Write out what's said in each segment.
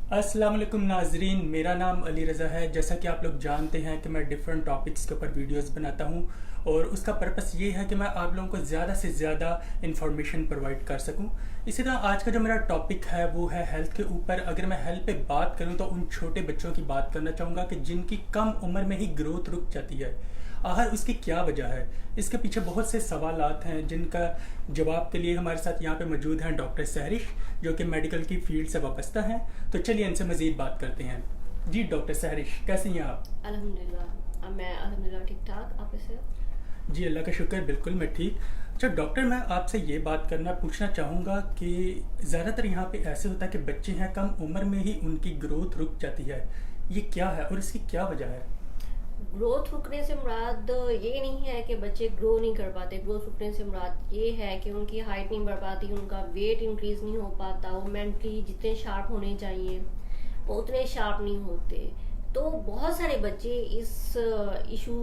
अस्सलाम वालेकुम नाजरीन, मेरा नाम अली रज़ा है। जैसा कि आप लोग जानते हैं कि मैं डिफरेंट टॉपिक्स के ऊपर वीडियोस बनाता हूं और उसका पर्पस ये है कि मैं आप लोगों को ज़्यादा से ज़्यादा इंफॉर्मेशन प्रोवाइड कर सकूं। इसी तरह आज का जो मेरा टॉपिक है वो है हेल्थ के ऊपर। अगर मैं हेल्थ पे बात करूं तो उन छोटे बच्चों की बात करना चाहूँगा कि जिनकी कम उम्र में ही ग्रोथ रुक जाती है। आखिर उसकी क्या वजह है? इसके पीछे बहुत से सवालात हैं जिनका जवाब के लिए हमारे साथ यहाँ पे मौजूद हैं डॉक्टर सहरिश, जो कि मेडिकल की फील्ड से वाबस्ता हैं। तो चलिए इनसे मज़ीद बात करते हैं। जी डॉक्टर सहरिश, कैसी हैं आप? अल्हम्दुलिल्लाह, मैं अल्हम्दुलिल्लाह ठीक ठाक। आप कैसे हो? जी अल्लाह का शुक्र, बिल्कुल मैं ठीक। अच्छा डॉक्टर, मैं आपसे ये बात करना पूछना चाहूँगा कि ज़्यादातर यहाँ पे ऐसे होता है कि बच्चे हैं कम उम्र में ही उनकी ग्रोथ रुक जाती है। ये क्या है और इसकी क्या वजह है? ग्रोथ रुकने से मुराद ये नहीं है कि बच्चे ग्रो नहीं कर पाते। ग्रोथ रुकने से मुराद ये है कि उनकी हाइट नहीं बढ़ पाती, उनका वेट इंक्रीज नहीं हो पाता, वो मेंटली जितने शार्प होने चाहिए वो उतने शार्प नहीं होते। तो बहुत सारे बच्चे इस इशू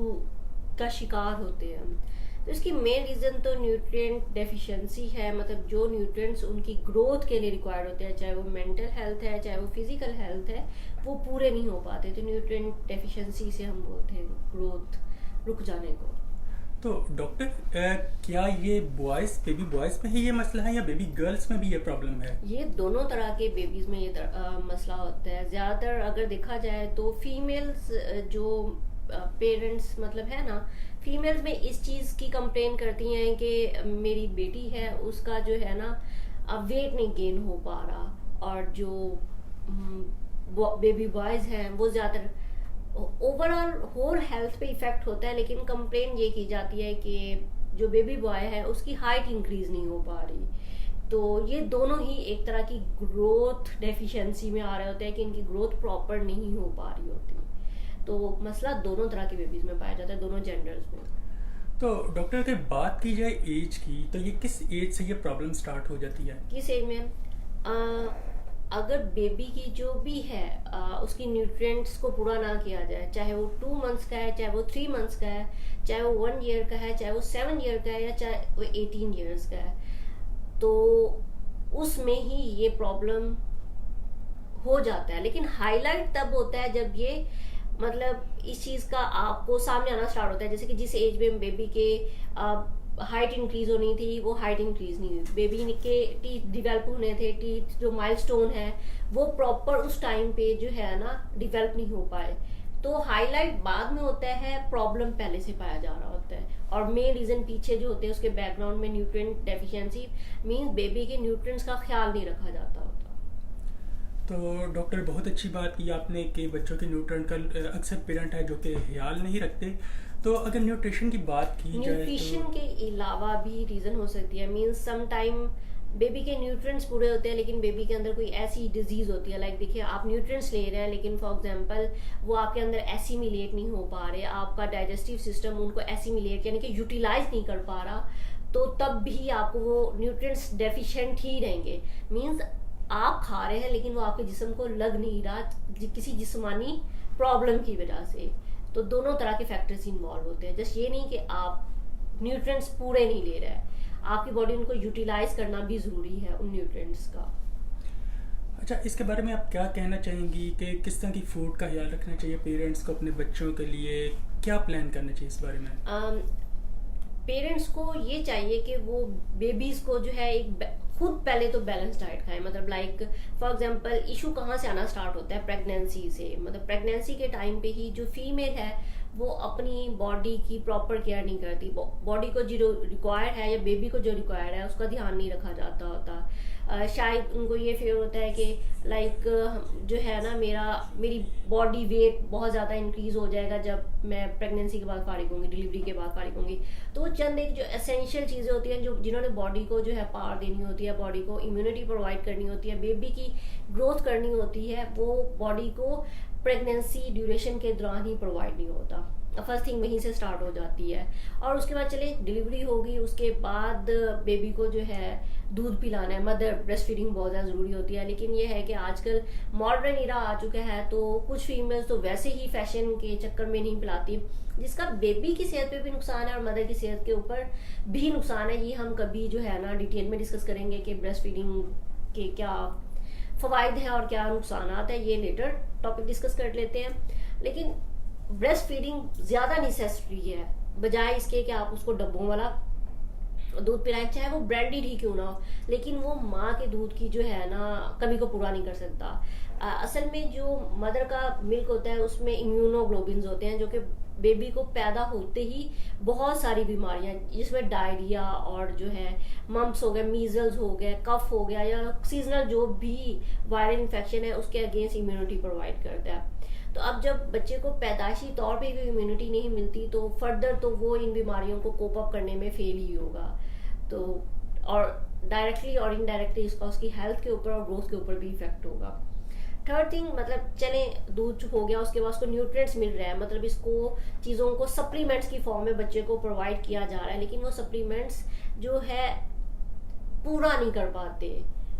का शिकार होते हैं। तो इसकी मेन रीज़न तो न्यूट्रिएंट डेफिशिएंसी है। मतलब जो न्यूट्रिएंट्स उनकी ग्रोथ के लिए रिक्वायर्ड होते हैं, चाहे वो मेंटल हेल्थ है चाहे वो फिजिकल हेल्थ है, वो पूरे नहीं हो पाते। तो न्यूट्रिएंट डेफिशिएंसी से हम बोलते हैं ग्रोथ रुक जाने को। तो डॉक्टर, क्या ये बॉयज़ बेबी बॉयज़ में ही ये मसला है या बेबी गर्ल्स में भी ये प्रॉब्लम है? ये दोनों तरह के बेबीज में ये मसला होता है। ज़्यादातर अगर देखा जाए तो फीमेल्स जो पेरेंट्स मतलब है ना, फीमेल्स में इस चीज़ की कंप्लेन करती हैं कि मेरी बेटी है उसका जो है ना अब वेट नहीं गेन हो पा रहा, और जो बेबी बॉयज़ हैं वो ज़्यादातर ओवरऑल होल हेल्थ पे इफेक्ट होता है। लेकिन कंप्लेन ये की जाती है कि जो बेबी बॉय है उसकी हाइट इंक्रीज नहीं हो पा रही। तो ये दोनों ही एक तरह की ग्रोथ डेफिशिएंसी में आ रहे होते हैं कि इनकी ग्रोथ प्रॉपर नहीं हो पा रही होती। तो मसला दोनों तरह के बेबीज में पाया जाता है, दोनों जेंडर्स में। तो डॉक्टर, अगर बात की जाए एज की, तो ये किस एज से ये प्रॉब्लम स्टार्ट हो जाती है? किस एज में? अगर बेबी की जो भी है उसकी न्यूट्रिएंट्स को पूरा ना किया जाए, चाहे वो 2 मंथ्स का है, चाहे वो 3 मंथ्स का है, चाहे वो 1 ईयर का है, चाहे वो 7 ईयर का है, या चाहे वो 18 ईयर्स का है, तो उसमें ही ये प्रॉब्लम हो जाता है। लेकिन हाईलाइट तब होता है जब ये मतलब इस चीज का आपको सामने आना स्टार्ट होता है। जैसे कि जिस एज में बेबी के हाइट इंक्रीज होनी थी वो हाइट इंक्रीज नहीं हुई, बेबी के टीथ डिवेल्प होने थे, टीथ जो माइलस्टोन है वो प्रॉपर उस टाइम पे जो है ना डिवेल्प नहीं हो पाए। तो हाईलाइट बाद में होता है, प्रॉब्लम पहले से पाया जा रहा होता है। और मेन रीजन पीछे जो होते हैं उसके बैकग्राउंड में न्यूट्रिएंट डेफिशिएंसी मींस बेबी के न्यूट्रिएंट्स का ख्याल नहीं रखा जाता होता। तो डॉक्टर, बहुत अच्छी बात की आपने कि बच्चों के न्यूट्रिएंट का अक्सर पेरेंट है जो कि ख्याल नहीं रखते। तो अगर न्यूट्रिशन की बात की जाए न्यूट्रिशन तो के अलावा भी रीजन हो सकती है। मींस सम टाइम बेबी के न्यूट्रिएंट्स पूरे होते हैं लेकिन बेबी के अंदर कोई ऐसी डिजीज होती है, लाइक देखिए आप न्यूट्रिएंट्स ले रहे हैं लेकिन फॉर एग्जांपल वो आपके अंदर एसिमिलेट नहीं हो पा रहे, आपका डाइजेस्टिव सिस्टम उनको एसिमिलेट यानी कि यूटिलाइज नहीं कर पा रहा, तो तब भी आपको वो न्यूट्रिएंट्स डेफिशिएंट ही रहेंगे। मींस आप खा रहे हैं लेकिन वो आपके जिस्म को लग नहीं रहा किसी जिस्मानी प्रॉब्लम की वजह से। तो दोनों तरह के फैक्टर्स इन्वॉल्व होते हैं। जस्ट ये नहीं कि आप न्यूट्रिएंट्स पूरे नहीं ले रहे हैं, आपकी बॉडी उनको यूटिलाइज करना भी जरूरी है उन न्यूट्रिएंट्स का। अच्छा, इसके बारे में आप क्या कहना चाहेंगी कि किस तरह की फूड का ख्याल रखना चाहिए पेरेंट्स को अपने बच्चों के लिए? क्या प्लान करना चाहिए इस बारे में? पेरेंट्स को ये चाहिए कि वो बेबीज को जो है एक खुद पहले तो बैलेंस डाइट खाएं। मतलब लाइक फॉर एग्जांपल इशू कहाँ से आना स्टार्ट होता है? प्रेगनेंसी से। मतलब प्रेगनेंसी के टाइम पे ही जो फीमेल है वो अपनी बॉडी की प्रॉपर केयर नहीं करती। बॉडी को जो रिक्वायर्ड है या बेबी को जो रिक्वायर्ड है उसका ध्यान नहीं रखा जाता होता। शायद उनको ये फेयर होता है कि लाइक जो है ना मेरी बॉडी वेट बहुत ज़्यादा इंक्रीज हो जाएगा जब मैं प्रेगनेंसी के बाद फारिग होंगी, डिलीवरी के बाद फारिग होंगी। तो चंद एक जो एसेंशियल चीज़ें होती हैं जो जिन्होंने बॉडी को जो है पावर देनी होती है, बॉडी को इम्यूनिटी प्रोवाइड करनी होती है, बेबी की ग्रोथ करनी होती है, वो बॉडी को प्रेगनेंसी ड्यूरेशन के दौरान ही प्रोवाइड नहीं होता। फर्स्ट थिंग वहीं से स्टार्ट हो जाती है। और उसके बाद चले डिलीवरी होगी, उसके बाद बेबी को जो है दूध पिलाना है, मदर ब्रेस्ट फीडिंग बहुत ज़्यादा ज़रूरी होती है। लेकिन ये है कि आजकल मॉडर्न इरा आ चुका है तो कुछ फीमेल्स तो वैसे ही फैशन के चक्कर में नहीं पिलाती, जिसका बेबी की सेहत पे भी नुकसान है और मदर की सेहत के ऊपर भी नुकसान है। ये हम कभी जो है ना डिटेल में डिस्कस करेंगे कि ब्रेस्ट फीडिंग के क्या फ़वाइद हैं और क्या नुकसानात हैं, ये लेटर टॉपिक डिस्कस कर लेते हैं। लेकिन ब्रेस्ट फीडिंग ज़्यादा नेसेसरी है, बजाय इसके कि आप उसको डब्बों वाला दूध पिलाएं, चाहे वो ब्रांडेड ही क्यों ना हो, लेकिन वो माँ के दूध की जो है ना कमी को पूरा नहीं कर सकता। असल में जो मदर का मिल्क होता है उसमें इम्यूनोग्लोबिन्स होते हैं, जो कि बेबी को पैदा होते ही बहुत सारी बीमारियां, जिसमें डायरिया और जो है मम्प्स हो गए, मीजल्स हो गए, कफ हो गया, या सीजनल जो भी वायरल इन्फेक्शन है उसके अगेंस्ट इम्यूनिटी प्रोवाइड करता है। तो अब जब बच्चे को पैदाइशी तौर पे भी इम्यूनिटी नहीं मिलती तो फर्दर तो वो इन बीमारियों को कोप अप करने में फेल ही होगा। तो और डायरेक्टली और इनडायरेक्टली इसका उसकी हेल्थ के ऊपर और ग्रोथ के ऊपर भी इफेक्ट होगा। थर्ड थिंग, मतलब चले दूध हो गया, उसके बाद उसको न्यूट्रिएंट्स मिल रहा है, मतलब इसको चीज़ों को सप्लीमेंट्स की फॉर्म में बच्चे को प्रोवाइड किया जा रहा है, लेकिन वो सप्लीमेंट्स जो है पूरा नहीं कर पाते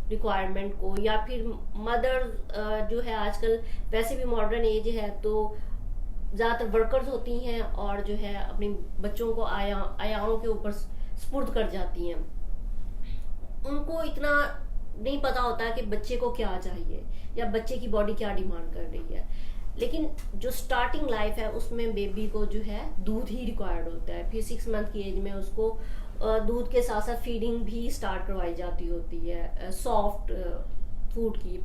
रिक्वायरमेंट को, या फिर मदर जो है आजकल वैसे भी मॉडर्न एज है तो ज़्यादातर वर्कर्स होती हैं और जो है अपने बच्चों को आयाओं के ऊपर स्पुर्द कर जाती हैं। उनको इतना नहीं पता होता कि बच्चे को क्या चाहिए या बच्चे की बॉडी क्या डिमांड कर रही है। लेकिन जो स्टार्टिंग लाइफ है उसमें बेबी को जो है दूध ही रिक्वायर्ड होता है। फिर 6 मंथ की एज में उसको दूध के साथ साथ फीडिंग भी स्टार्ट करवाई जाती होती है सॉफ्ट फूड की।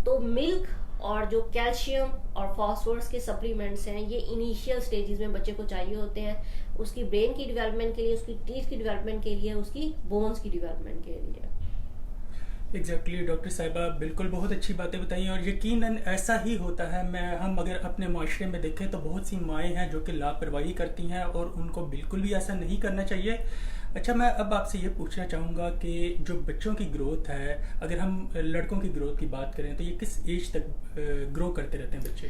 तो मिल्क और जो कैल्शियम और फॉस्फोरस के सप्लीमेंट्स हैं, ये इनिशियल स्टेजेस में बच्चे को चाहिए होते हैं, उसकी ब्रेन की डेवलपमेंट के लिए, उसकी टीथ की डेवलपमेंट के लिए, उसकी बोन्स की डेवलपमेंट के लिए। एग्जैक्टली डॉक्टर साहिबा, बिल्कुल बहुत अच्छी बातें बताई और यकीनन ऐसा ही होता है। हम अगर अपने माशरे में देखें तो बहुत सी माएँ हैं जो कि लापरवाही करती हैं और उनको बिल्कुल भी ऐसा नहीं करना चाहिए। अच्छा, मैं अब आपसे ये पूछना चाहूँगा कि जो बच्चों की ग्रोथ है, अगर हम लड़कों की ग्रोथ की बात करें तो ये किस एज तक ग्रो करते रहते हैं बच्चे?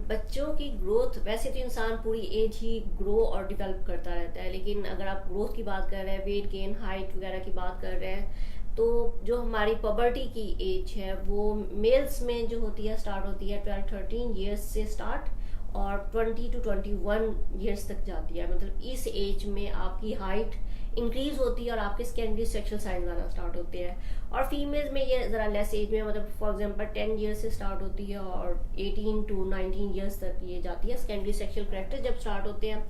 बच्चों की ग्रोथ वैसे तो इंसान पूरी एज ही ग्रो और डेवलप करता रहता है, लेकिन अगर आप ग्रोथ की बात कर रहे हैं, वेट गेन, हाइट वगैरह की बात कर रहे हैं, तो जो हमारी पबर्टी की एज है वो मेल्स में जो होती है स्टार्ट होती है 12-13 ईयर्स से स्टार्ट और 20 to 21 ईयर्स तक जाती है। मतलब इस एज में आपकी हाइट इंक्रीज होती है और आपके सेकेंडरी सेक्सुअल साइंस आना स्टार्ट होते हैं। और फीमेल्स में ये ज़रा लेस एज में, मतलब फॉर एग्जांपल 10 ईयर्स से स्टार्ट होती है और 18 to 19 ईयर्स तक ये जाती है। सेकेंडरी सेक्सुअल कैरेक्टर जब स्टार्ट होते हैं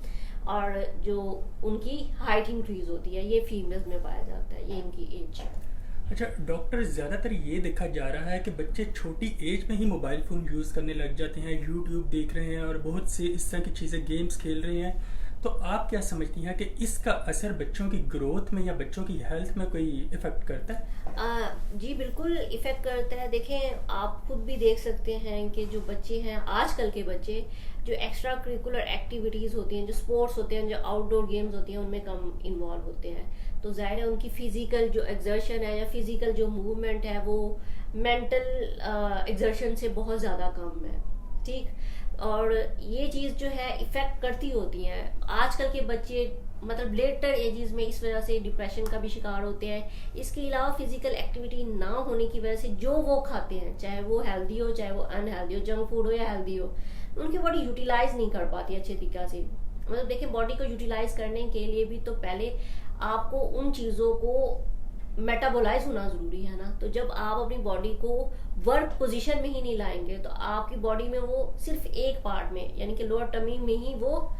और जो उनकी हाइट इंक्रीज होती है, ये फीमेल्स में पाया जाता है, ये इनकी एज है। अच्छा डॉक्टर, ज़्यादातर ये देखा जा रहा है कि बच्चे छोटी एज में ही मोबाइल फ़ोन यूज़ करने लग जाते हैं, यूट्यूब देख रहे हैं और बहुत सी इस तरह की चीज़ें, गेम्स खेल रहे हैं। तो आप क्या समझती हैं कि इसका असर बच्चों की ग्रोथ में या बच्चों की हेल्थ में कोई इफेक्ट करता है? जी बिल्कुल इफेक्ट करता है। देखें, आप खुद भी देख सकते हैं कि जो बच्चे हैं, आजकल के बच्चे जो एक्स्ट्रा करिकुलर एक्टिविटीज़ होती हैं, जो स्पोर्ट्स होते हैं, जो आउटडोर गेम्स होती हैं, उनमें कम इन्वॉल्व होते हैं। तो ज़ाहिर है उनकी फिजिकल जो एक्सर्शन है या फिजिकल जो मूवमेंट है वो मेंटल एक्सर्शन से बहुत ज़्यादा कम है। ठीक, और ये चीज़ जो है इफेक्ट करती होती है। आजकल के बच्चे मतलब लेटर एजेस में इस वजह से डिप्रेशन का भी शिकार होते हैं। इसके अलावा फिजिकल एक्टिविटी ना होने की वजह से जो वो खाते हैं, चाहे वो हेल्दी हो चाहे वो अनहेल्दी हो, जंक फूड हो या हेल्दी हो, उनकी बॉडी यूटिलाइज नहीं कर पाती अच्छे तरीके से। मतलब देखिए, बॉडी को यूटिलाइज करने के लिए भी तो पहले आपको उन चीज़ों को मेटाबोलाइज होना ज़रूरी है ना। तो जब आप अपनी बॉडी को वर्क पोजीशन में ही नहीं लाएंगे तो आपकी बॉडी में वो सिर्फ एक पार्ट में, यानी कि लोअर टमी में ही वो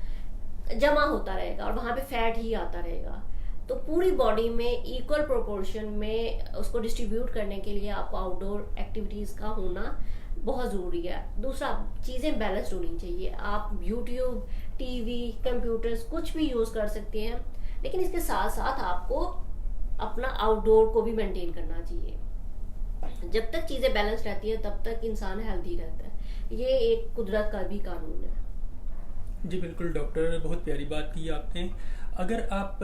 जमा होता रहेगा और वहाँ पे फैट ही आता रहेगा। तो पूरी बॉडी में इक्वल प्रोपोर्शन में उसको डिस्ट्रीब्यूट करने के लिए आपको आउटडोर एक्टिविटीज़ का होना बहुत ज़रूरी है। दूसरा, चीज़ें बैलेंस्ड होनी चाहिए। आप यूट्यूब, टीवी, कंप्यूटर्स कुछ भी यूज़ कर सकते हैं, लेकिन इसके साथ साथ आपको अपना आउटडोर को भी मेंटेन करना चाहिए। जब तक चीज़ें बैलेंस रहती है तब तक इंसान हेल्दी रहता है। ये एक कुदरत का भी कानून है। जी बिल्कुल डॉक्टर, बहुत प्यारी बात की आपने। अगर आप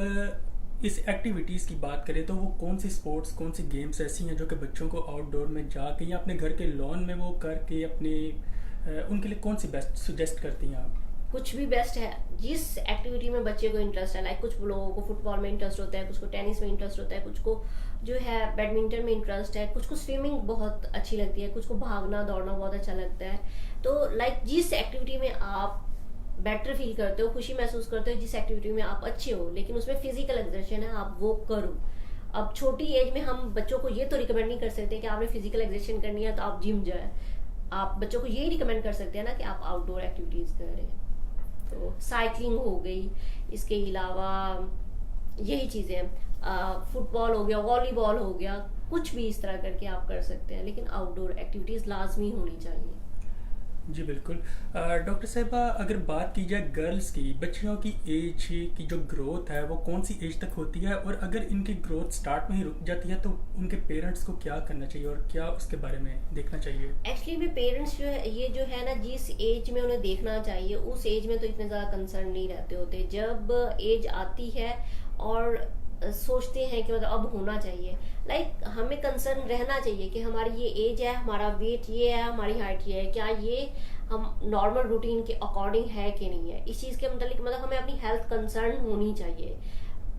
इस एक्टिविटीज़ की बात करें तो वो कौन सी स्पोर्ट्स, कौन सी गेम्स ऐसी हैं जो कि बच्चों को आउटडोर में जाके या अपने घर के लॉन में वो करके अपने उनके लिए कौन सी बेस्ट सजेस्ट करती हैं आप? कुछ भी बेस्ट है। जिस एक्टिविटी में बच्चे को इंटरेस्ट है, लाइक कुछ लोगों को फुटबॉल में इंटरेस्ट होता है, कुछ को टेनिस में इंटरेस्ट होता है, कुछ को जो है बैडमिंटन में इंटरेस्ट है, कुछ को स्विमिंग बहुत अच्छी लगती है, कुछ को भागना दौड़ना बहुत अच्छा लगता है। तो लाइक जिस एक्टिविटी में आप बेटर फील करते हो, खुशी महसूस करते हो, जिस एक्टिविटी में आप अच्छे हो, लेकिन उसमें फिजिकल एक्सर्शन है, आप वो करो। अब छोटी एज में हम बच्चों को ये तो रिकमेंड नहीं कर सकते कि आपने फिजिकल एक्सरसाइज करनी है तो आप जिम जाए। आप बच्चों को ये रिकमेंड कर सकते हैं ना कि आप आउटडोर एक्टिविटीज करें, तो साइकिलिंग हो गई, इसके अलावा यही चीजें, फुटबॉल हो गया, वॉलीबॉल हो गया, कुछ भी इस तरह करके आप कर सकते हैं, लेकिन आउटडोर एक्टिविटीज लाजमी होनी चाहिए। जी बिल्कुल। डॉक्टर साहिबा, अगर बात की जाए गर्ल्स की, बच्चियों की एज की जो ग्रोथ है वो कौन सी एज तक होती है, और अगर इनकी ग्रोथ स्टार्ट में ही रुक जाती है तो उनके पेरेंट्स को क्या करना चाहिए और क्या उसके बारे में देखना चाहिए? एक्चुअली में पेरेंट्स जो है ये जो है ना, जिस एज में उन्हें देखना चाहिए उस एज में तो इतने ज़्यादा कंसर्न नहीं रहते होते। जब एज आती है और सोचते हैं कि मतलब अब होना चाहिए, लाइक हमें कंसर्न रहना चाहिए कि हमारी ये एज है, हमारा वेट ये है, हमारी हाइट ये है, क्या ये हम नॉर्मल रूटीन के अकॉर्डिंग है कि नहीं है। इस चीज़ के मतलब हमें अपनी हेल्थ कंसर्न होनी चाहिए,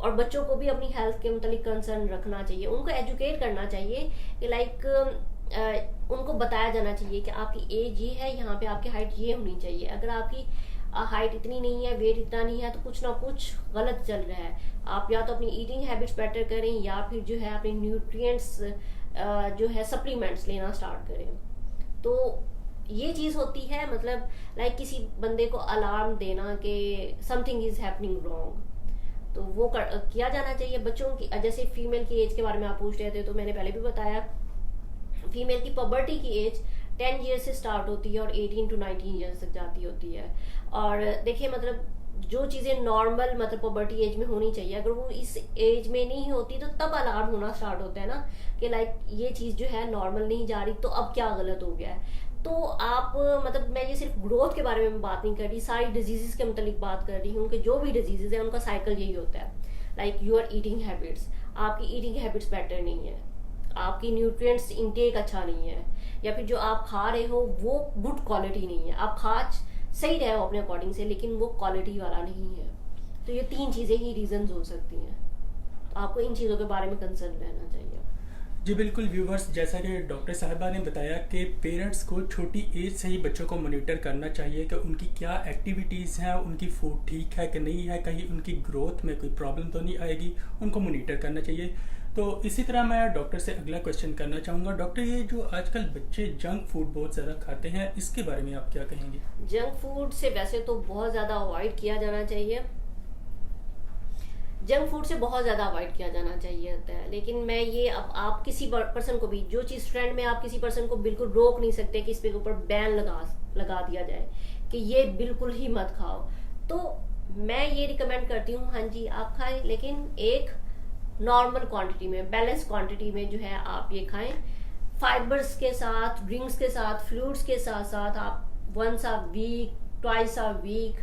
और बच्चों को भी अपनी हेल्थ के मतलब कंसर्न रखना चाहिए। उनको एजुकेट करना चाहिए कि लाइक उनको बताया जाना चाहिए कि आपकी एज ये है, यहाँ पे आपकी हाइट ये होनी चाहिए। अगर आपकी हाइट इतनी नहीं है, वेट इतना नहीं है, तो कुछ ना कुछ गलत चल रहा है। आप या तो अपनी ईटिंग हैबिट्स बेटर करें, या फिर जो है अपने न्यूट्रिएंट्स जो है सप्लीमेंट्स लेना स्टार्ट करें। तो ये चीज होती है, मतलब लाइक किसी बंदे को अलार्म देना कि समथिंग इज हैपनिंग रॉन्ग, तो वो किया जाना चाहिए। बच्चों की जैसे फीमेल की एज के बारे में आप पूछ रहे थे, तो मैंने पहले भी बताया, फीमेल की पबर्टी की एज 10 ईयर से स्टार्ट होती है और 18 to 19 ईयर्स तक जाती होती है। और देखिए मतलब जो चीजें नॉर्मल मतलब पबर्टी एज में होनी चाहिए, अगर वो इस एज में नहीं होती तो तब अलार्म होना स्टार्ट होता है ना कि लाइक ये चीज जो है नॉर्मल नहीं जा रही, तो अब क्या गलत हो गया है। तो आप मतलब मैं ये सिर्फ ग्रोथ के बारे में बात नहीं कर रही, सारी डिजीजेस के मतलब बात कर रही हूँ कि जो भी डिजीजेस है उनका साइकिल यही होता है। लाइक यूर ईटिंग हैबिट्स, आपकी ईटिंग हैबिट्स बेटर नहीं है, आपकी न्यूट्रिएंट्स इनटेक अच्छा नहीं है, या फिर जो आप खा रहे हो वो गुड क्वालिटी नहीं है। आप खा सही रहे हो अपने अकॉर्डिंग से, लेकिन वो क्वालिटी वाला नहीं है। तो ये 3 चीजें ही रीजंस हो सकती हैं, तो आपको इन चीजों के बारे में कंसर्न रहना चाहिए। जी बिल्कुल व्यूवर्स, जैसा कि डॉक्टर साहिबा ने बताया कि पेरेंट्स को छोटी एज से ही बच्चों को मॉनिटर करना चाहिए कि उनकी क्या एक्टिविटीज़ हैं, उनकी फूड ठीक है कि नहीं है, कहीं उनकी ग्रोथ में कोई प्रॉब्लम तो नहीं आएगी, उनको मॉनिटर करना चाहिए। तो इसी तरह मैं डॉक्टर से अगला क्वेश्चन करना चाहूँगा। डॉक्टर, ये जो आजकल बच्चे जंक फूड बहुत ज़्यादा खाते हैं, इसके बारे में आप क्या कहेंगे? जंक फूड से वैसे तो बहुत ज़्यादा अवॉइड किया जाना चाहिए, जंक फूड से बहुत ज़्यादा अवॉइड किया जाना चाहिए होता है। लेकिन मैं ये, अब आप किसी पर्सन को भी, जो चीज़ ट्रेंड में आप किसी पर्सन को बिल्कुल रोक नहीं सकते कि इस पे ऊपर बैन लगा दिया जाए कि ये बिल्कुल ही मत खाओ, तो मैं ये रिकमेंड करती हूँ, हाँ जी आप खाएं, लेकिन एक नॉर्मल क्वांटिटी में, बैलेंस क्वांटिटी में जो है आप ये खाएं। फाइबर्स के साथ, ड्रिंक्स के साथ, फ्रूट्स के साथ साथ आप once a week, twice a week,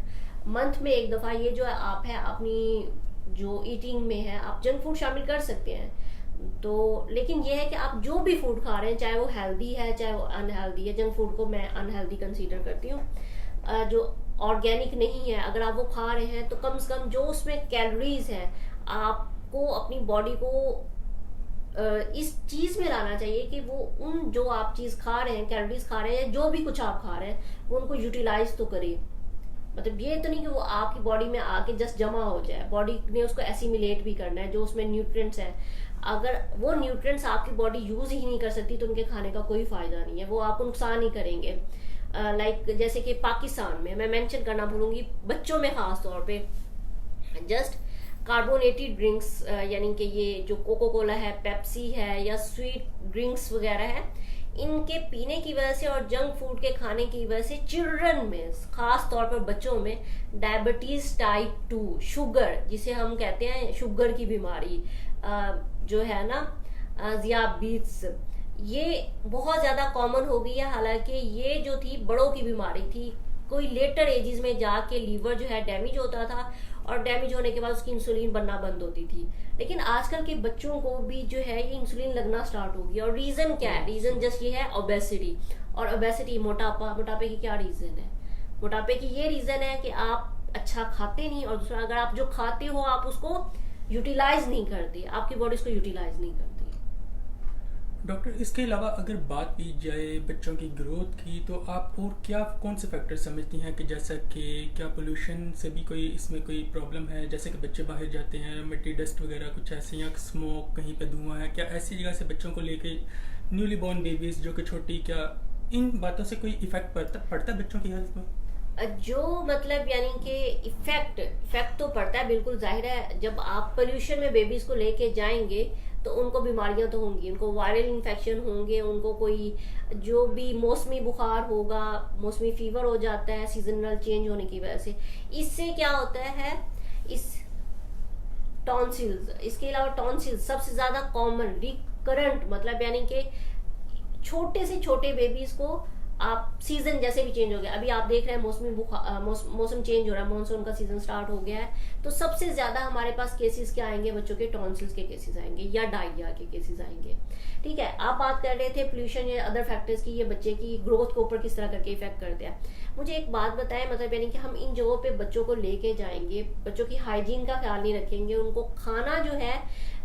month में एक दफ़ा ये जो है आप है अपनी जो ईटिंग में है आप जंक फूड शामिल कर सकते हैं। तो लेकिन ये है कि आप जो भी फूड खा रहे हैं, चाहे वो हेल्दी है चाहे वो अनहेल्दी है, जंक फूड को मैं अनहेल्दी कंसीडर करती हूँ। जो ऑर्गेनिक नहीं है, अगर आप वो खा रहे हैं तो कम से कम जो उसमें कैलोरीज हैं, आपको अपनी बॉडी को इस चीज में लाना चाहिए कि वो उन जो आप चीज खा रहे हैं, कैलोरीज खा रहे हैं, जो भी कुछ आप खा रहे हैं, वो उनको यूटिलाइज तो करे। मतलब ये तो नहीं कि वो आपकी बॉडी में आके जस्ट जमा हो जाए, बॉडी ने उसको एसिमिलेट भी करना है, जो उसमें न्यूट्रिएंट्स हैं। अगर वो न्यूट्रिएंट्स आपकी बॉडी यूज ही नहीं कर सकती तो उनके खाने का कोई फायदा नहीं है, वो आपको नुकसान ही करेंगे। लाइक जैसे कि पाकिस्तान में, मैं मेंशन करना भूलूंगी, बच्चों में खास तौर पे जस्ट कार्बोनेटेड ड्रिंक्स, यानी कि ये जो कोको कोला है, पेप्सी है, या स्वीट ड्रिंक्स वगैरह है, इनके पीने की वजह से और जंक फूड के खाने की वजह से चिल्ड्रन में, खास तौर पर बच्चों में, डायबिटीज टाइप 2, शुगर जिसे हम कहते हैं शुगर की बीमारी जो है ना, ज़ियाबीत्स, ये बहुत ज़्यादा कॉमन हो गई है। हालांकि ये जो थी बड़ों की बीमारी थी, कोई लेटर एजेस में जाके लीवर जो है डैमेज होता था, और डैमेज होने के बाद उसकी इंसुलिन बनना बंद होती थी। लेकिन आजकल के बच्चों को भी जो है ये इंसुलिन लगना स्टार्ट हो गया, और रीजन क्या है? रीजन जस्ट ये है ओबेसिटी। और ओबेसिटी, मोटापा, मोटापे की क्या रीजन है? मोटापे की ये रीजन है कि आप अच्छा खाते नहीं, और दूसरा अगर आप जो खाते हो आप उसको यूटिलाइज नहीं करते, आपकी बॉडी उसको यूटिलाइज नहीं करती। डॉक्टर, इसके अलावा अगर बात की जाए बच्चों की ग्रोथ की, तो आप और क्या कौन से फैक्टर समझती हैं कि जैसा कि क्या पोल्यूशन से भी कोई इसमें कोई प्रॉब्लम है, जैसे कि बच्चे बाहर जाते हैं, मिट्टी डस्ट वगैरह कुछ ऐसे, या स्मोक कहीं पे धुआं है, क्या ऐसी जगह से बच्चों को लेके न्यूली बॉर्न बेबीज़ जो कि छोटी, क्या इन बातों से कोई इफेक्ट पड़ता है बच्चों की हेल्थ में? जो मतलब यानी कि इफेक्ट इफेक्ट तो पड़ता है, बिल्कुल जाहिर है। जब आप पोल्यूशन में बेबीज को लेके जाएंगे तो उनको बीमारियां तो होंगी, उनको वायरल इन्फेक्शन होंगे, उनको कोई जो भी मौसमी बुखार होगा, मौसमी फीवर हो जाता है सीजनल चेंज होने की वजह से। इससे क्या होता है, इस टॉन्सिल्स, इसके अलावा टॉन्सिल्स सबसे ज्यादा कॉमन रिकरेंट, मतलब यानी कि छोटे से छोटे बेबीज को आप सीजन जैसे भी चेंज हो गया, अभी आप देख रहे हैं मौसमी मौसम चेंज हो रहा है, मानसून का सीजन स्टार्ट हो गया है, तो सबसे ज्यादा हमारे पास केसेस क्या आएंगे, बच्चों के टॉन्सिल्स के केसेस आएंगे या डायरिया के केसेस आएंगे। ठीक है, आप बात कर रहे थे पोल्यूशन या अदर फैक्टर्स की, ये बच्चे की ग्रोथ के ऊपर किस तरह करके इफेक्ट करते हैं। मुझे एक बात बताएं, मतलब यानी कि हम इन जगहों पे बच्चों को लेके जाएंगे, बच्चों की हाइजीन का ख्याल नहीं रखेंगे, उनको खाना जो है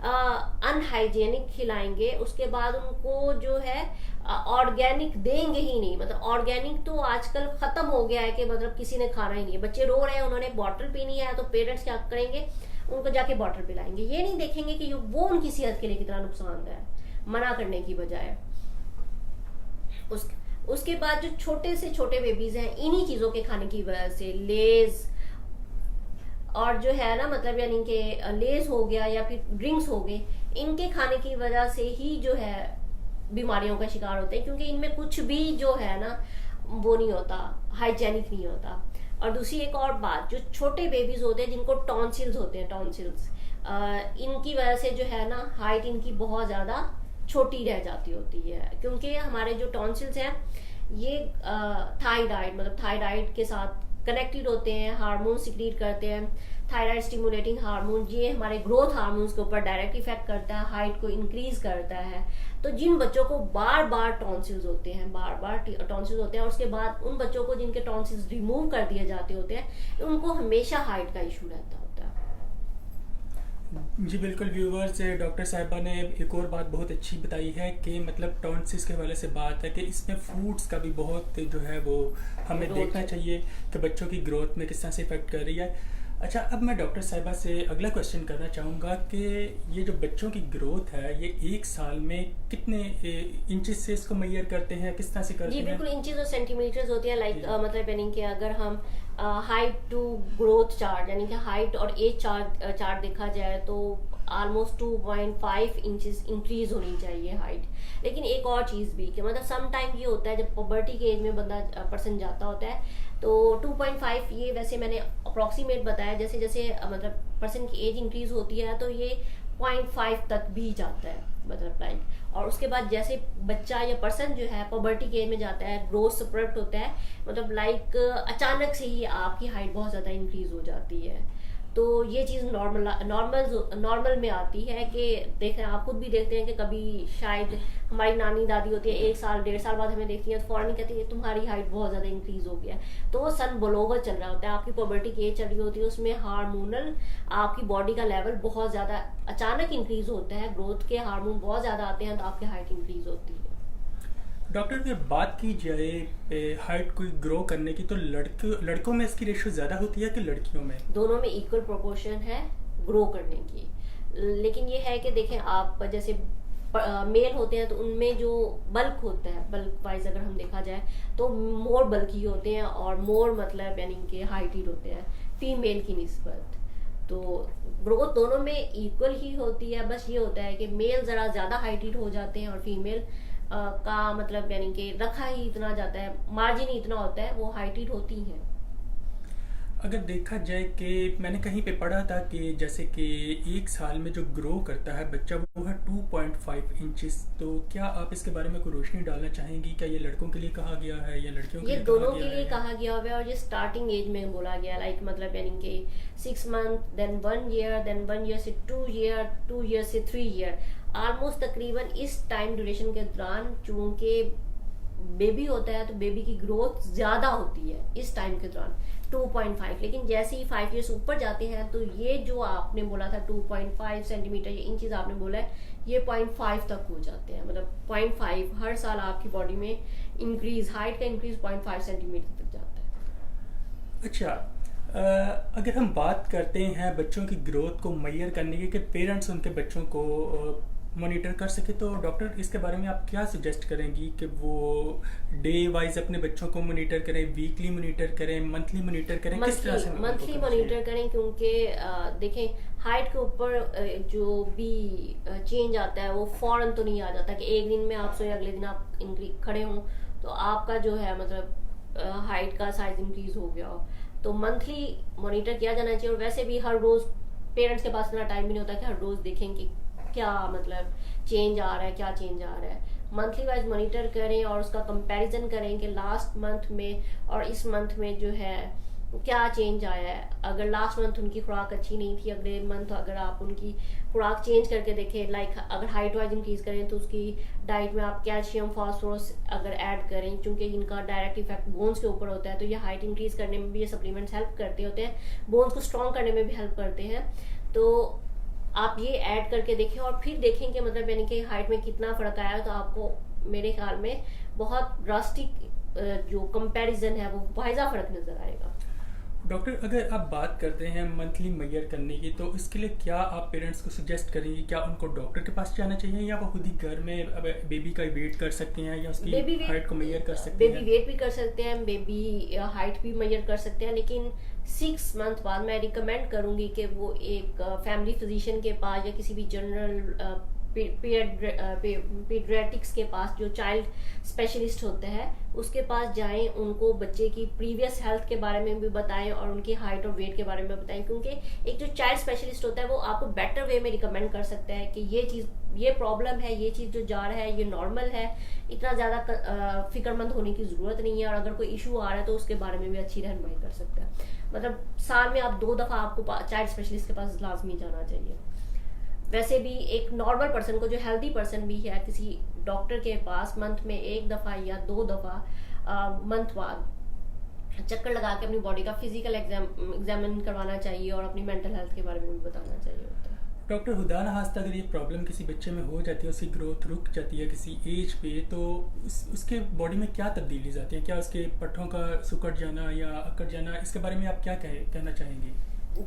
अनहाइजेनिक खिलाएंगे, उसके बाद उनको जो है ऑर्गेनिक देंगे ही नहीं। मतलब ऑर्गेनिक तो आजकल खत्म हो गया है कि मतलब किसी ने खाना ही नहीं है। बच्चे रो रहे हैं, उन्होंने बॉटल पीनी है, तो पेरेंट्स क्या करेंगे, उनको जाके बॉटल पिलाएंगे, ये नहीं देखेंगे कि वो उनकी सेहत के लिए कितना नुकसानदायक है, मना करने की बजाय। उसके बाद जो छोटे से छोटे बेबीज हैं, इन्हीं चीजों के खाने की वजह से, लेज और जो है ना, मतलब यानी कि लेज हो गया या फिर ड्रिंक्स हो गए, इनके खाने की वजह से ही जो है बीमारियों का शिकार होते हैं, क्योंकि इनमें कुछ भी जो है ना वो नहीं होता, हाइजेनिक नहीं होता। और दूसरी एक और बात, जो छोटे बेबीज होते हैं जिनको टॉन्सिल्स होते हैं, टॉन्सिल्स, इनकी वजह से जो है ना हाइट इनकी बहुत ज्यादा छोटी रह जाती होती है, क्योंकि हमारे जो टॉन्सिल्स हैं ये थायराइड, मतलब थायराइड के साथ कनेक्टेड होते हैं, हार्मोन सिक्रीट करते हैं, थायराइड स्टिमुलेटिंग हार्मोन, ये हमारे ग्रोथ हार्मोन्स के ऊपर डायरेक्ट इफेक्ट करता है, हाइट को इंक्रीज करता है। तो जिन बच्चों को बार बार टॉन्सिल्स होते हैं, बार बार टॉन्सिल्स होते हैं, और उसके बाद उन बच्चों को जिनके टॉन्सिल्स रिमूव कर दिए जाते होते हैं, उनको हमेशा हाइट का इशू रहता होता है। जी बिल्कुल व्यूवर्स, डॉक्टर साहिबा ने एक और बात बहुत अच्छी बताई है कि मतलब टॉन्सिल्स के हवाले से बात है कि इसमें फ्रूट्स का भी बहुत जो है वो हमें देखना चाहिए कि बच्चों की ग्रोथ में किस तरह से इफेक्ट कर रही है। अच्छा, अब मैं डॉक्टर साहिबा से अगला क्वेश्चन करना चाहूँगा कि ये जो बच्चों की ग्रोथ है, ये एक साल में कितने इंचेस से इसको मेजर करते हैं, किस तरह से करते हैं? जी बिल्कुल, इंचेस और सेंटीमीटर्स होती है। लाइक मतलब यानी कि अगर हम हाइट टू ग्रोथ चार्ट, यानी कि हाइट और एज चार्ट देखा जाए तो ऑलमोस्ट 2.5 इंचेस इंक्रीज होनी चाहिए हाइट। लेकिन एक और चीज़ भी कि मतलब सम टाइम ये होता है जब पुबर्टी के एज में बंदा पर्सन जाता होता है, तो 2.5 ये वैसे मैंने अप्रॉक्सीमेट बताया, जैसे जैसे मतलब पर्सन की एज इंक्रीज होती है तो ये 0.5 तक भी जाता है, मतलब लाइक। और उसके बाद जैसे बच्चा या पर्सन जो है पुबर्टी के एज में जाता है, ग्रोथ सप्रेट होता है, मतलब लाइक अचानक से ही आपकी हाइट बहुत ज़्यादा इंक्रीज हो जाती है। तो ये चीज़ नॉर्मल में आती है कि देखें, आप खुद भी देखते हैं कि कभी शायद हमारी नानी दादी होती है 1 साल 1.5 साल बाद हमें देखती है तो फौरन कहती है तुम्हारी हाइट बहुत ज़्यादा इंक्रीज हो गया है। तो वो सन ब्लोवर चल रहा होता है, आपकी पुबर्टी की एज चल रही होती है, उसमें हार्मोनल आपकी बॉडी का लेवल बहुत ज़्यादा अचानक इंक्रीज होता है, ग्रोथ के हार्मोन बहुत ज़्यादा आते हैं तो आपकी हाइट इंक्रीज होती है। डॉक्टर, अगर बात की जाए हाइट को ग्रो करने की, तो लड़कों में इसकी रेशियो ज़्यादा होती है कि लड़कियों में? दोनों में इक्वल प्रोपोर्शन है ग्रो करने की। लेकिन ये है कि देखें, आप जैसे मेल होते हैं तो उनमें जो बल्क होता है, बल्क वाइज अगर हम देखा जाए तो मोर बल्की होते हैं और मोर मतलब यानी कि हाइटेड होते हैं फीमेल की निस्बत। तो ग्रोथ दोनों में इक्वल ही होती है, बस ये होता है कि मेल ज़रा ज़्यादा हाइटेड हो जाते हैं और फीमेल का मतलब यानी कि रखा ही इतना जाता है, मार्जिन ही इतना होता है, वो हाइटेड होती हैं। अगर देखा जाए कि मैंने कहीं पे पढ़ा था कि जैसे कि 1 साल में जो ग्रो करता है बच्चा वो है 2.5 इंचेस, तो क्या आप इसके बारे में कोई रोशनी डालना चाहेंगी? क्या ये लड़कों के लिए कहा गया है या लड़कियों के लिए? ये दोनों के लिए कहा गया हुआ है, और ये स्टार्टिंग एज में बोला गया, लाइक मतलब यानी कि 6 month, then 1 year, then 1 year से 2 ईयर, 2 ईयर से 3 ईयर, ऑलमोस्ट तकरीबन इस टाइम ड्यूरेशन के दौरान चूंकि बेबी होता है तो बेबी की ग्रोथ ज़्यादा होती है इस टाइम के दौरान 2.5, लेकिन जैसे ही 5 ईयर्स ऊपर जाते हैं तो ये जो आपने बोला था 2.5 सेंटीमीटर, ये इंचेस आपने बोला है, ये 0.5 तक हो जाते हैं। मतलब 0.5 हर साल आपकी बॉडी में इंक्रीज, हाइट का इंक्रीज 0.5 सेंटीमीटर तक जाता है। अच्छा, अगर हम बात करते हैं बच्चों की ग्रोथ को मैयर करने की कि पेरेंट्स उनके बच्चों को मॉनिटर कर सके, तो डॉक्टर इसके बारे में आप क्या सजेस्ट करेंगी कि वो डे वाइज अपने बच्चों को मॉनिटर करें, वीकली मॉनिटर करें, मंथली मॉनिटर करें, किस तरह से मंथली मॉनिटर करें? क्योंकि देखें हाइट के ऊपर जो भी चेंज आता है वो फौरन तो नहीं आ जाता कि एक दिन में आप सोए अगले दिन आप खड़े हों तो आपका जो है मतलब हाइट का साइज इंक्रीज हो गया हो। तो मंथली मॉनिटर किया जाना चाहिए। और वैसे भी हर रोज पेरेंट्स के पास इतना टाइम भी नहीं होता कि हर रोज देखें कि क्या मतलब चेंज आ रहा है, क्या चेंज आ रहा है। मंथली वाइज मॉनिटर करें और उसका कंपैरिजन करें कि लास्ट मंथ में और इस मंथ में जो है क्या चेंज आया है। अगर लास्ट मंथ उनकी खुराक अच्छी नहीं थी, अगले मंथ अगर आप उनकी खुराक चेंज करके देखें, लाइक अगर हाइट वाइज इंक्रीज करें तो उसकी डाइट में आप कैल्शियम फास्फोरस अगर ऐड करें, क्योंकि इनका डायरेक्ट इफेक्ट बोन्स के ऊपर होता है, तो ये हाइट इंक्रीज करने में भी ये सप्लीमेंट्स हेल्प करते होते हैं, बोन्स को स्ट्रॉन्ग करने में भी हेल्प करते हैं। तो आप ये ऐड करके देखें और फिर देखें कि मतलब यानी कि हाइट में कितना फर्क आया, तो आपको मेरे ख्याल में बहुत ड्रास्टिक जो कंपैरिजन है वो वाहिजा फर्क नजर आएगा। डॉक्टर, अगर आप बात करते हैं मंथली मैयर करने की, तो इसके लिए क्या आप पेरेंट्स को सजेस्ट करेंगे? क्या उनको डॉक्टर के पास जाना चाहिए या वो खुद ही घर में अब बेबी का वेट कर सकते हैं या उसकी हाइट को मैयर कर सकते हैं? बेबी वेट भी कर सकते हैं, बेबी हाइट भी मैयर कर सकते हैं, लेकिन 6 मंथ बाद मैं रिकमेंड करूंगी कि वो एक फैमिली फिजिशियन के पास या किसी भी जनरल पीडियाट्रिक्स के पास, जो चाइल्ड स्पेशलिस्ट होते हैं, उसके पास जाएं, उनको बच्चे की प्रीवियस हेल्थ के बारे में भी बताएं और उनकी हाइट और वेट के बारे में बताएं। क्योंकि एक जो चाइल्ड स्पेशलिस्ट होता है वो आपको बेटर वे में रिकमेंड कर सकता है कि ये चीज़, ये प्रॉब्लम है, ये चीज़ जो जा रहा है ये नॉर्मल है, इतना ज़्यादा फिक्रमंद होने की ज़रूरत नहीं है, और अगर कोई इशू आ रहा है तो उसके बारे में भी अच्छी रहनुमाई कर सकता है। मतलब साल में आप 2 दफ़ा आपको चाइल्ड स्पेशलिस्ट के पास लाजमी जाना चाहिए। वैसे भी एक नॉर्मल पर्सन को, जो हेल्दी पर्सन भी है, किसी डॉक्टर के पास मंथ में 1 दफ़ा या 2 दफ़ा मंथ बाद चक्कर लगा के अपनी बॉडी का फिजिकल एग्जामिन करवाना चाहिए और अपनी मेंटल हेल्थ के बारे में भी बताना चाहिए होता है। डॉक्टर, खुदा न खास्ता अगर ये प्रॉब्लम किसी बच्चे में हो जाती है, उसकी ग्रोथ रुक जाती है किसी एज पे, तो उसके बॉडी में क्या तब्दीली आती है? क्या उसके पट्टों का सुकड़ जाना या अकड़ जाना, इसके बारे में आप क्या कहना चाहेंगे?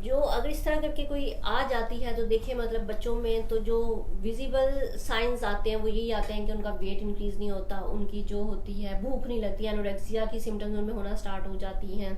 जो अगर इस तरह करके कोई आ जाती है तो देखिए मतलब बच्चों में तो जो विजिबल साइंस आते हैं वो यही आते हैं कि उनका वेट इंक्रीज नहीं होता, उनकी जो होती है भूख नहीं लगती, एनोरेक्सिया की सिम्टम्स उनमें होना स्टार्ट हो जाती हैं।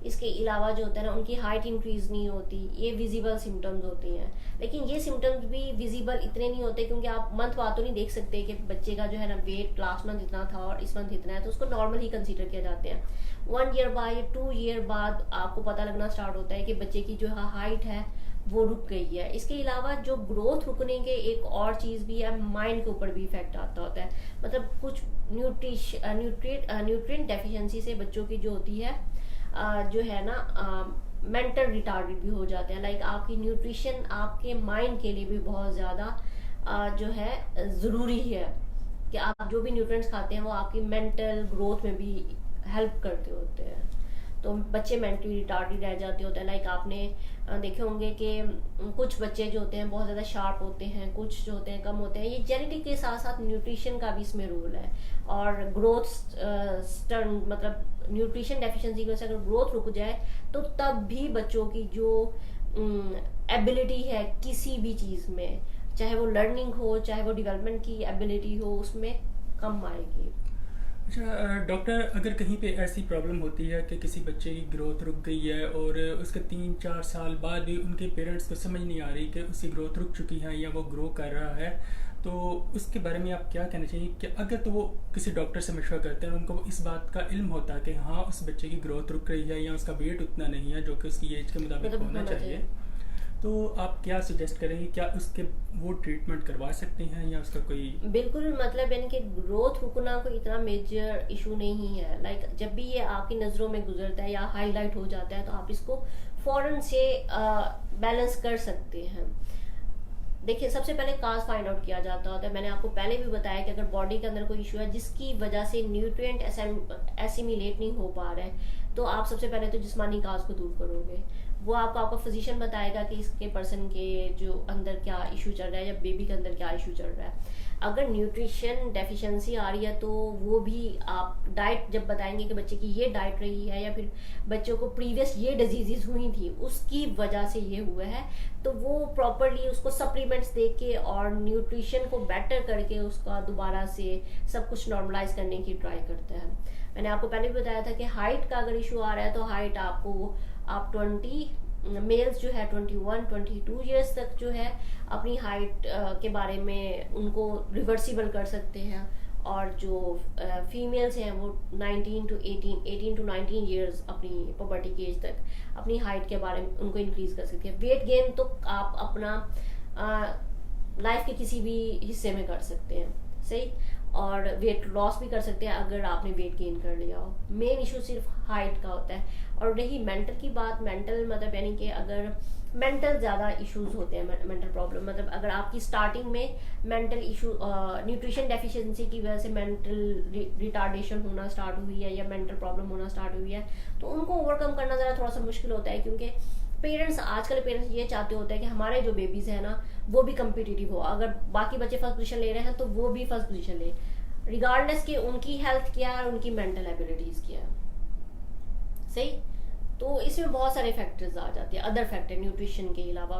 इसके अलावा जो होता है ना, उनकी हाइट इंक्रीज नहीं होती, ये विजिबल सिम्टम्स होते हैं। लेकिन ये सिम्टम्स भी विजिबल इतने नहीं होते, क्योंकि आप मंथ बाद तो नहीं देख सकते कि बच्चे का जो है ना वेट लास्ट मंथ इतना था और इस मंथ इतना है, तो उसको नॉर्मल ही कंसीडर किया जाते हैं। 1 ईयर बाद या 2 ईयर बाद आपको पता लगना स्टार्ट होता है कि बच्चे की जो हाइट है वो रुक गई है। इसके अलावा जो ग्रोथ रुकने के एक और चीज़ भी है, माइंड के ऊपर भी इफेक्ट आता होता है। मतलब कुछ न्यूट्रिएंट डेफिशिएंसी से बच्चों की जो होती है जो है ना मेंटल रिटार्डेड भी हो जाते हैं। लाइक आपकी न्यूट्रिशन आपके माइंड के लिए भी बहुत ज़्यादा जो है ज़रूरी है कि आप जो भी न्यूट्रिएंट्स खाते हैं वो आपकी मेंटल ग्रोथ में भी हेल्प करते होते हैं। तो बच्चे मेंटली रिटार्डेड रह जाते होते हैं। लाइक आपने देखे होंगे कि कुछ बच्चे जो होते हैं बहुत ज़्यादा शार्प होते हैं, कुछ जो होते हैं कम होते हैं। ये जेनेटिक के साथ साथ न्यूट्रिशन का भी इसमें रोल है। और ग्रोथ मतलब न्यूट्रिशन डेफिशिएंसी की वजह से अगर ग्रोथ रुक जाए तो तब भी बच्चों की जो एबिलिटी है किसी भी चीज़ में, चाहे वो लर्निंग हो चाहे वो डेवलपमेंट की एबिलिटी हो, उसमें कम आएगी। अच्छा डॉक्टर, अगर कहीं पे ऐसी प्रॉब्लम होती है कि किसी बच्चे की ग्रोथ रुक गई है और उसके 3-4 साल बाद भी उनके पेरेंट्स को समझ नहीं आ रही कि उसकी ग्रोथ रुक चुकी है या वो ग्रो कर रहा है, तो उसके बारे में आप क्या कहना चाहिए? कि अगर तो वो किसी डॉक्टर से मशवरा करते हैं, उनको इस बात का इल्म होता है कि हाँ उस बच्चे की ग्रोथ रुक रही है या उसका वेट उतना नहीं है जो कि उसकी एज के मुताबिक होना चाहिए, तो आप क्या सजेस्ट करेंगे? क्या उसके वो ट्रीटमेंट करवा सकते हैं या उसका कोई? बिल्कुल, मतलब यानी कि ग्रोथ रुकना कोई इतना मेजर इशू नहीं है। लाइक जब भी ये आपकी नज़रों में गुजरता है या हाईलाइट हो जाता है तो आप इसको फौरन से बैलेंस कर सकते हैं। देखिए, सबसे पहले काज फाइंड आउट किया जाता होता है। मैंने आपको पहले भी बताया कि अगर बॉडी के अंदर कोई इशू है जिसकी वजह से न्यूट्रिएंट एसिमिलेट नहीं हो पा रहा है, तो आप सबसे पहले तो जिस्मानी काज को दूर करोगे। वो आपका फिजिशियन बताएगा कि इसके पर्सन के जो अंदर क्या इशू चल रहा है या बेबी के अंदर क्या इशू चल रहा है। अगर न्यूट्रिशन डेफिशिएंसी आ रही है तो वो भी आप डाइट जब बताएंगे कि बच्चे की ये डाइट रही है या फिर बच्चों को प्रीवियस ये डिजीजेस हुई थी उसकी वजह से ये हुआ है, तो वो प्रॉपरली उसको सप्लीमेंट्स दे के और न्यूट्रिशन को बेटर करके उसका दोबारा से सब कुछ नॉर्मलाइज करने की ट्राई करता है। मैंने आपको पहले भी बताया था कि हाइट का अगर इशू आ रहा है तो हाइट आपको आप 20 मेल्स जो है 21-22 ईयर्स तक जो है अपनी हाइट के बारे में उनको रिवर्सिबल कर सकते हैं, और जो फीमेल्स हैं वो 18 टू 19 ईयर्स अपनी पुबर्टी की एज तक अपनी हाइट के बारे में उनको इंक्रीज कर सकती है। वेट गेन तो आप अपना लाइफ के किसी भी हिस्से में कर सकते हैं, सही, और वेट लॉस भी कर सकते हैं अगर आपने वेट गेन कर लिया हो। मेन इशू सिर्फ हाइट का होता है। और रही मेंटल की बात, मेंटल मतलब यानी कि अगर मेंटल ज़्यादा इश्यूज होते हैं, मेंटल प्रॉब्लम मतलब अगर आपकी स्टार्टिंग में मेंटल इशू न्यूट्रिशन डेफिशिएंसी की वजह से मेंटल रिटार्डेशन होना स्टार्ट हुई है या मेंटल प्रॉब्लम होना स्टार्ट हुई है, तो उनको ओवरकम करना ज़रा थोड़ा सा मुश्किल होता है, क्योंकि आजकल पेरेंट्स ये चाहते होते हैं कि हमारे जो बेबीज है ना वो भी कम्पिटिटिव हो। अगर बाकी बच्चे फर्स्ट पोजीशन ले रहे हैं तो वो भी फर्स्ट पोजीशन ले, रिगार्डलेस कि उनकी हेल्थ क्या है और उनकी मेंटल एबिलिटीज क्या है, सही। तो इसमें बहुत सारे फैक्टर्स आ जाते हैं, अदर फैक्टर न्यूट्रिशन के अलावा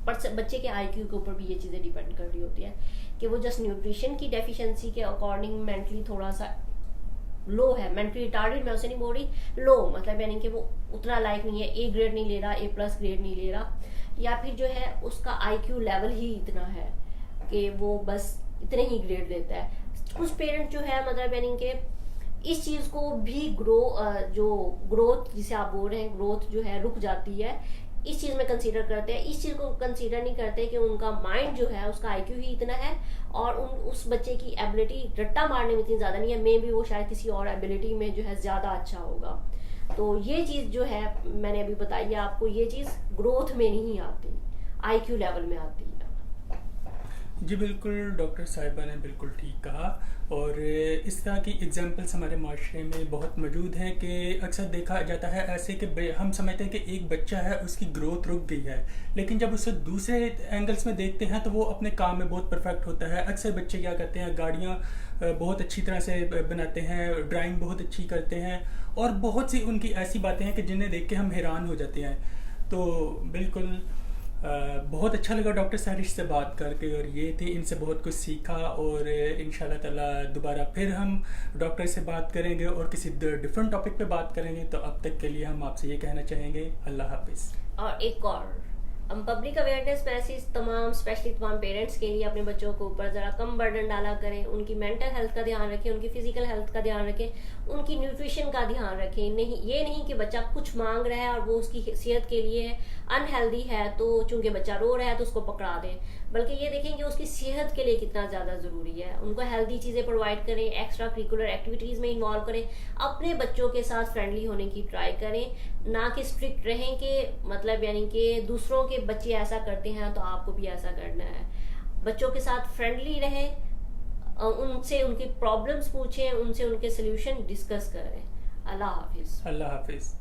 बच्चे के आईक्यू के ऊपर भी ये चीज़ें डिपेंड कर रही होती है कि वो जस्ट न्यूट्रिशन की डेफिशिएंसी के अकॉर्डिंग मेंटली थोड़ा सा लो है। मेंटली रिटार्डेड मैं उसे नहीं बोल रही, लो मतलब यानी कि वो उतना लाइक नहीं है, ए ग्रेड नहीं ले रहा, ए प्लस ग्रेड नहीं ले रहा, या फिर जो है उसका आईक्यू लेवल ही इतना है कि वो बस इतने ही ग्रेड लेता है। कुछ पेरेंट्स जो है मतलब यानी कि इस चीज को भी जो ग्रोथ जिसे आप बोल रहे हैं ग्रोथ जो है रुक जाती है, इस चीज में कंसीडर करते हैं। इस चीज को कंसीडर नहीं करते कि उनका माइंड जो है उसका आईक्यू ही इतना है और उस बच्चे की एबिलिटी रट्टा मारने में इतनी ज्यादा नहीं है, मे भी वो शायद किसी और एबिलिटी में जो है ज्यादा अच्छा होगा। तो ये चीज जो है मैंने अभी बताई है आपको, ये चीज ग्रोथ में नहीं आती, आईक्यू लेवल में आती है। जी बिल्कुल, डॉक्टर साहिबा ने बिल्कुल ठीक कहा। और इस तरह की एग्जांपल्स हमारे माशरे में बहुत मौजूद हैं कि अक्सर देखा जाता है ऐसे कि हम समझते हैं कि एक बच्चा है उसकी ग्रोथ रुक गई है, लेकिन जब उसे दूसरे एंगल्स में देखते हैं तो वो अपने काम में बहुत परफेक्ट होता है। अक्सर बच्चे क्या करते हैं, गाड़ियाँ बहुत अच्छी तरह से बनाते हैं, ड्राइंग बहुत अच्छी करते हैं, और बहुत सी उनकी ऐसी बातें हैं कि जिन्हें देख के हम हैरान हो जाते हैं। तो बिल्कुल बहुत अच्छा लगा डॉक्टर सारिश से बात करके, और ये थी, इनसे बहुत कुछ सीखा। और इंशाल्लाह ताला दोबारा फिर हम डॉक्टर से बात करेंगे और किसी डिफरेंट टॉपिक पे बात करेंगे। तो अब तक के लिए हम आपसे ये कहना चाहेंगे, अल्लाह हाफिज़। और एक और हम पब्लिक अवेयरनेस मैसेज स्पेशली तमाम पेरेंट्स के लिए, अपने बच्चों के ऊपर ज़रा कम बर्डन डाला करें, उनकी मेंटल हेल्थ का ध्यान रखें, उनकी फिजिकल हेल्थ का ध्यान रखें, उनकी न्यूट्रिशन का ध्यान रखें। ये नहीं कि बच्चा कुछ मांग रहा है और वो उसकी सेहत के लिए अनहेल्दी है तो चूंकि बच्चा रो रहा है तो उसको पकड़ा दें, बल्कि ये देखें कि उसकी सेहत के लिए कितना ज़्यादा ज़रूरी है। उनको हेल्दी चीज़ें प्रोवाइड करें, एक्स्ट्रा करिकुलर एक्टिविटीज़ में इन्वॉल्व करें, अपने बच्चों के साथ फ्रेंडली होने की ट्राई करें, ना कि स्ट्रिक्ट रहें कि मतलब यानी कि दूसरों के बच्चे ऐसा करते हैं तो आपको भी ऐसा करना है। बच्चों के साथ फ्रेंडली रहें, उनसे उनकी प्रॉब्लम्स पूछें, उनसे उनके सोल्यूशन डिस्कस करें। अल्लाह हाफिज़। अल्लाह हाफिज़।